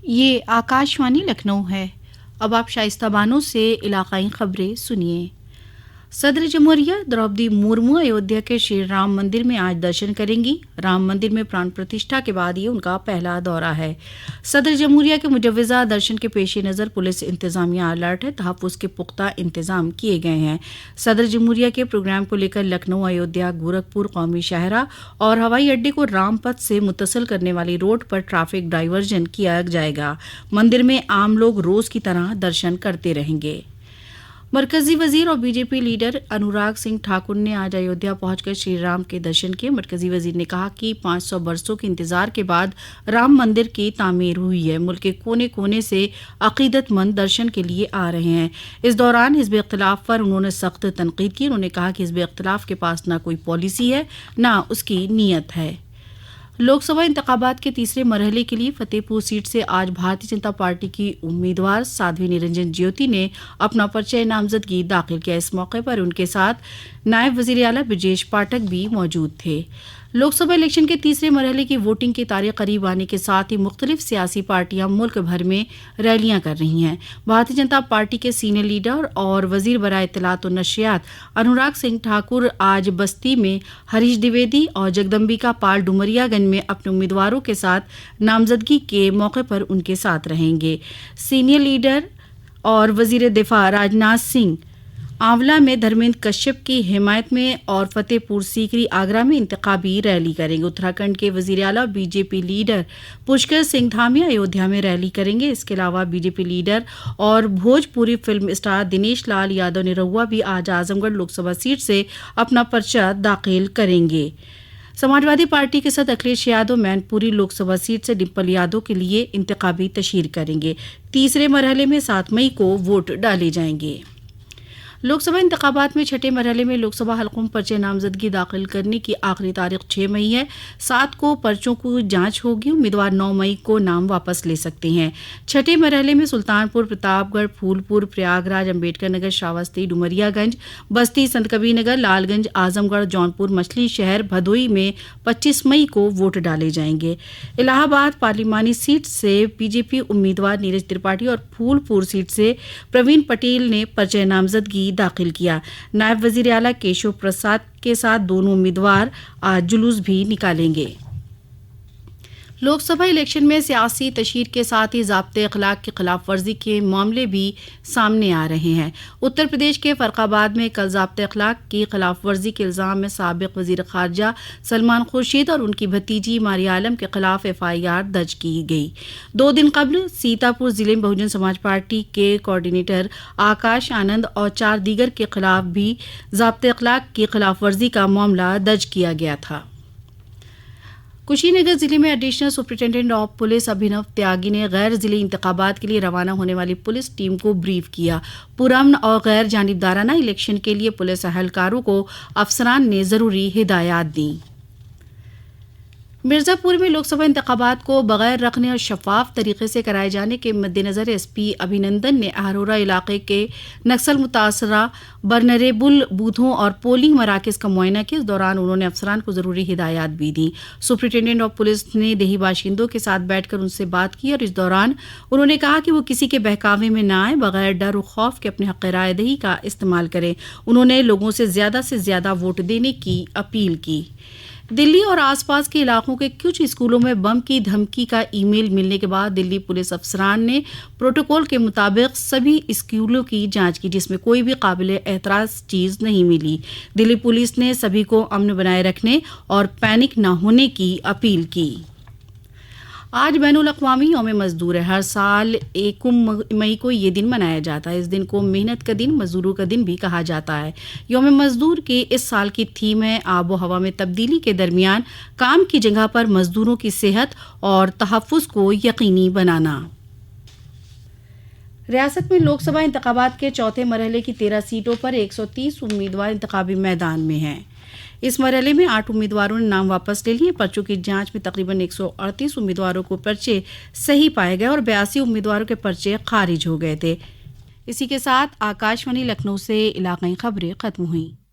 یہ آکاشوانی لکھنؤ ہے۔ اب آپ شائستہ بانو سے علاقائی خبریں سنیے۔ صدر جمہوریہ دروپدی مرمو ایودھیا کے شری رام مندر میں آج درشن کریں گی۔ رام مندر میں پران پرتشٹھا کے بعد یہ ان کا پہلا دورہ ہے۔ صدر جمہوریہ کے مجوزہ درشن کے پیش نظر پولیس انتظامیہ الرٹ ہے، تحفظ کے پختہ انتظام کیے گئے ہیں۔ صدر جمہوریہ کے پروگرام کو لے کر لکھنؤ، ایودھیا، گورکھپور قومی شاہراہ اور ہوائی اڈے کو رام پتھ سے متصل کرنے والی روڈ پر ٹریفک ڈائیورژن کیا جائے گا۔ مندر میں عام لوگ روز کی طرح درشن کرتے رہیں گے۔ مرکزی وزیر اور B J P leader Anurag Singh Thakur نے آج ایودھیا پہنچ کر شری رام کے درشن کیے۔ مرکزی وزیر نے کہا کہ 500 برسوں کے انتظار کے بعد رام مندر کی تعمیر ہوئی ہے۔ ملک کے کونے کونے سے عقیدت مند درشن کے لیے آ رہے ہیں۔ اس دوران حزب اختلاف پر انہوں نے سخت تنقید کی۔ انہوں نے کہا کہ حزب اختلاف کے پاس نہ کوئی پالیسی ہے، نہ اس کی نیت ہے۔ لوک سبھا انتخابات کے تیسرے مرحلے کے لیے فتح پور سیٹ سے آج بھارتیہ جنتا پارٹی کی امیدوار سادھوی نرنجن جیوتی نے اپنا پرچہ نامزدگی داخل کیا۔ اس موقع پر ان کے ساتھ نائب وزیر اعلیٰ برجیش پاٹھک بھی موجود تھے۔ لوک سبھا الیکشن کے تیسرے مرحلے کی ووٹنگ کی تاریخ قریب آنے کے ساتھ ہی مختلف سیاسی پارٹیاں ملک بھر میں ریلیاں کر رہی ہیں۔ بھارتیہ جنتا پارٹی کے سینئر لیڈر اور وزیر برائے اطلاعات و نشریات انوراگ سنگھ ٹھاکر آج بستی میں ہریش دیویدی اور جگدمبکا پال ڈومریا گنج میں اپنے امیدواروں کے ساتھ نامزدگی کے موقع پر ان کے ساتھ رہیں گے۔ سینئر لیڈر اور وزیر دفاع راجناتھ سنگھ آنولہ میں دھرمیندر کشیپ کی حمایت میں اور فتح پور سیکری آگرہ میں انتخابی ریلی کریں گے۔ اتراکھنڈ کے وزیر اعلیٰ B J P leader Pushkar Singh Dhami Ayodhya میں ریلی کریں گے۔ اس کے علاوہ بی جے پی لیڈر اور بھوجپوری فلم اسٹار دنیش لال یادو نرہوا بھی آج اعظم گڑھ لوک سبھا سیٹ سے اپنا پرچہ داخل کریں گے۔ سماجوادی پارٹی کے صدر اکھلیش یادو مین پوری لوک سبھا سیٹ سے ڈمپل یادو کے لیے انتخابی تشہیر کریں گے۔ تیسرے مرحلے میں 7 مئی کو ووٹ ڈالے جائیں گے۔ لوک سبھا انتخابات میں چھٹے مرحلے میں لوک سبھا حلقوں میں پرچے نامزدگی داخل کرنے کی آخری تاریخ 6 مئی ہے۔ 7 کو پرچوں کی جانچ ہوگی۔ امیدوار 9 مئی کو نام واپس لے سکتے ہیں۔ چھٹے مرحلے میں سلطان پور، پرتاپ گڑھ، پھول پور، پریاگ راج، امبیڈکر نگر، شراوتی، ڈومریا گنج، بستی، سنت کبیر نگر، لال گنج، اعظم گڑھ، جونپور، مچھلی شہر، بھدوئی میں 25 مئی کو ووٹ ڈالے جائیں گے۔ الہ آباد پارلیمانی سیٹ سے بی جے پی امیدوار نیرج ترپاٹھی اور پھول پور سیٹ سے پروین پٹیل نے پرچہ نامزدگی داخل کیا۔ نائب وزیر اعلیٰ کیشو پرساد کے ساتھ دونوں امیدوار آج جلوس بھی نکالیں گے۔ لوک سبھا الیکشن میں سیاسی تشہیر کے ساتھ ہی ضابطۂ اخلاق کی خلاف ورزی کے معاملے بھی سامنے آ رہے ہیں۔ اتر پردیش کے فرق آباد میں کل ضابطۂ اخلاق کی خلاف ورزی کے الزام میں سابق وزیر خارجہ سلمان خورشید اور ان کی بھتیجی ماریہ عالم کے خلاف FIR درج کی گئی۔ 2 دن قبل سیتاپور ضلع میں بہوجن سماج پارٹی کے کوآرڈینیٹر آکاش آنند اور 4 دیگر کے خلاف بھی ضابطۂ اخلاق کی خلاف ورزی کا معاملہ درج کیا گیا تھا۔ کشی نگر ضلع میں additional superintendent of police Abhinav Tyagi نے غیر ضلعی انتخابات کے لیے روانہ ہونے والی پولیس ٹیم کو بریف کیا۔ پرامن اور غیر جانبدارانہ الیکشن کے لیے پولیس اہلکاروں کو افسران نے ضروری ہدایات دیں۔ مرزا پور میں لوک سبھا انتخابات کو بغیر رکھنے اور شفاف طریقے سے کرائے جانے کے مد نظر ایس پی ابھینندن نے اہرورہ علاقے کے نکسل متاثرہ برنریبل بوتھوں اور پولنگ مراکز کا معائنہ کیا۔ اس دوران انہوں نے افسران کو ضروری ہدایات بھی دیں۔ سپرنٹینڈنٹ آف پولیس نے دیہی باشندوں کے ساتھ بیٹھ کر ان سے بات کی اور اس دوران انہوں نے کہا کہ وہ کسی کے بہکاوے میں نہ آئیں، بغیر ڈر و خوف کے اپنے حق رائے دہی کا استعمال کریں۔ انہوں نے لوگوں سے زیادہ ووٹ دینے کی اپیل کی۔ دلی اور آس پاس کے علاقوں کے کچھ اسکولوں میں بم کی دھمکی کا ای میل ملنے کے بعد دلی پولیس افسران نے پروٹوکول کے مطابق سبھی اسکولوں کی جانچ کی، جس میں کوئی بھی قابل اعتراض چیز نہیں ملی۔ دلی پولیس نے سبھی کو امن بنائے رکھنے اور پینک نہ ہونے کی اپیل کی۔ آج بین الاقوامی یوم مزدور ہے۔ ہر سال 1 مئی کو یہ دن منایا جاتا ہے۔ اس دن کو محنت کا دن، مزدوروں کا دن بھی کہا جاتا ہے۔ یوم مزدور کے اس سال کی تھیم ہے آب و ہوا میں تبدیلی کے درمیان کام کی جگہ پر مزدوروں کی صحت اور تحفظ کو یقینی بنانا۔ ریاست میں لوک سبھا انتخابات کے چوتھے مرحلے کی 13 سیٹوں پر 130 امیدوار انتخابی میدان میں ہیں۔ اس مرحلے میں 8 امیدواروں نے نام واپس لے لیے۔ پرچوں کی جانچ میں تقریباً 138 امیدواروں کو پرچے صحیح پائے گئے اور 82 امیدواروں کے پرچے خارج ہو گئے تھے۔ اسی کے ساتھ آکاشوانی لکھنؤ سے علاقائی خبریں ختم ہوئیں۔